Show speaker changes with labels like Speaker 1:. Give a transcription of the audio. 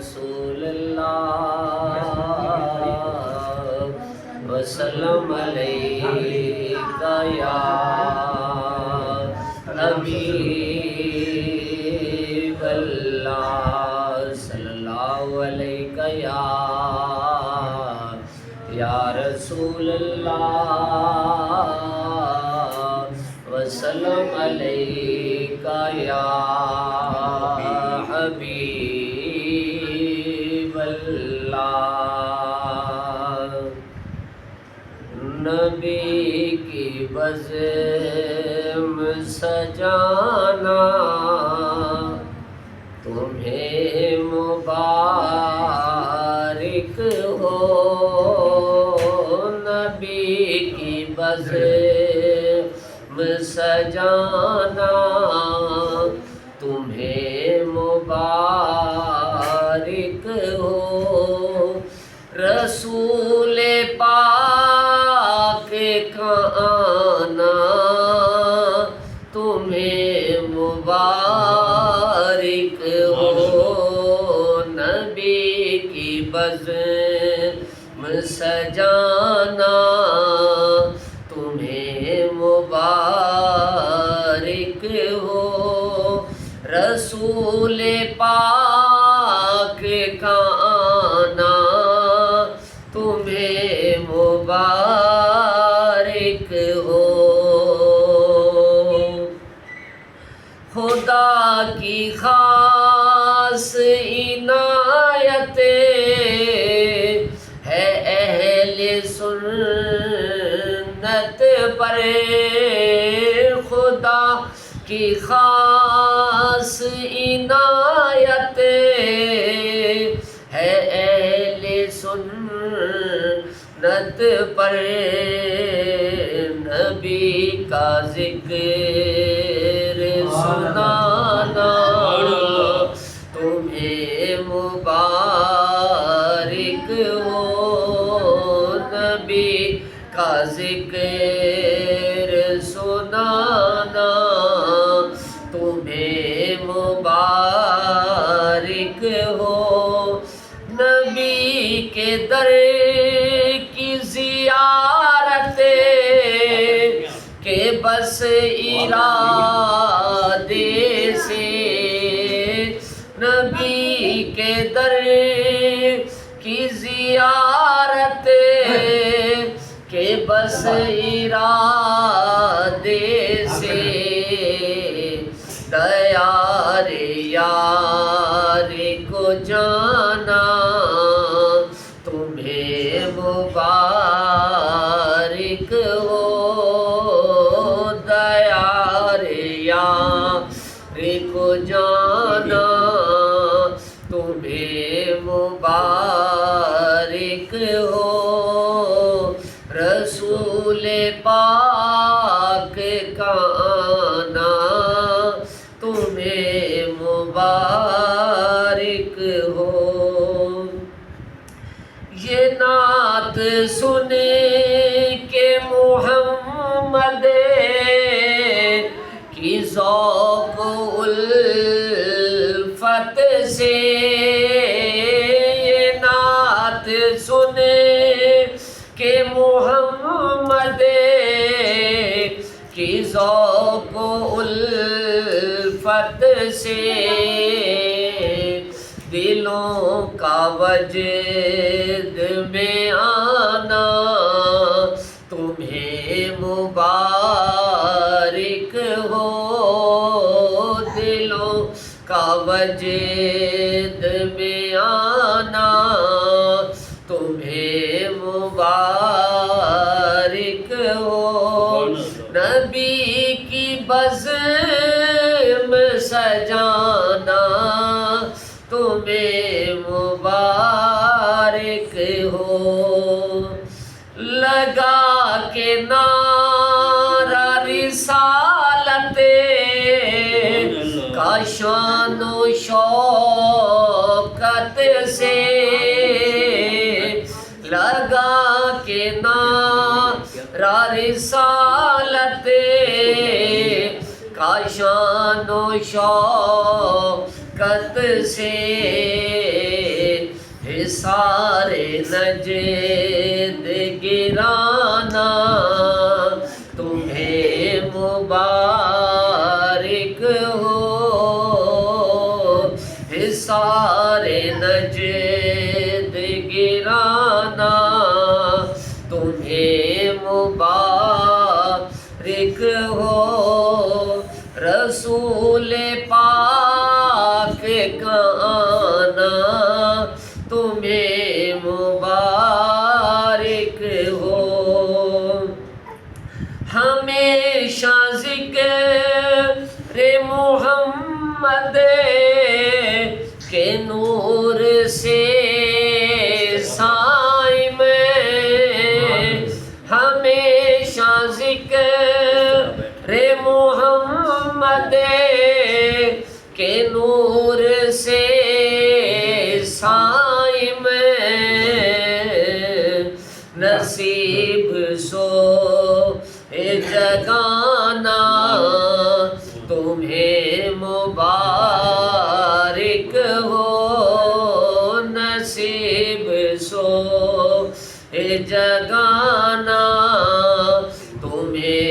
Speaker 1: رسول اللہ وسلم علیکہ یا حبیب اللہ صلی اللہ علیکہ یا رسول اللہ وسلم علیکہ یا حبیب اللہ نبی کی بزم سجانا تمہیں مبارک ہو نبی کی بزم سجانا تمہیں مبارک ہو رسول پاک کا آنا تمہیں مبارک ہو نبی کی بزم سجانا تمہیں مبارک ہو رسول پاک کا آنا تمہیں مبارک ہو خدا کی خاص عنایت ہے اہل سنت پر خدا کی خاص عنایت ہے اہل سنت پر نبی کا ذکر سنانا تمہیں مبارک ہو نبی کا ذکر سنانا تمہیں مبارک ہو نبی کے در کی زیارت کے بس ارادے سے نبی کے در کی زیارت کے بس ارادے سے دیار یار کو جانا تمہیں مبارک ہو دیار یار کو جانا تمہیں مبارک ہو رسول پاک کا آنا تمہیں مبارک ہو یہ نعت سنے کہ محمد کی ذوق الفت سے یہ نعت سنے کہ محمد کی ذوق الفت سے دلوں کا وجد میں آنا تمہیں مبارک ہو دلوں کا وجد میں آنا تمہیں مبارک ہو نبی کی بزم سجانا تمہیں مبارک ہو لگا کے نعرہ رسالت کا شان و شوکت سے لگا کے نعرہ رسالت کا شان و شوکت سے سارے نجد گرانا تمہیں مبارک ہو، سارے نجد گرانا تمہیں مبارک ہو، رسول پاک کا آنا تمہیں مبارک ہو، ہمیشہ ذکر محمد کے نور سے سائے میں، ہمیشہ ذکر محمد کے نور سے سائے میں، نصیب سو جگانا تمہیں مبارک ہو، نصیب سو جگانا تمہیں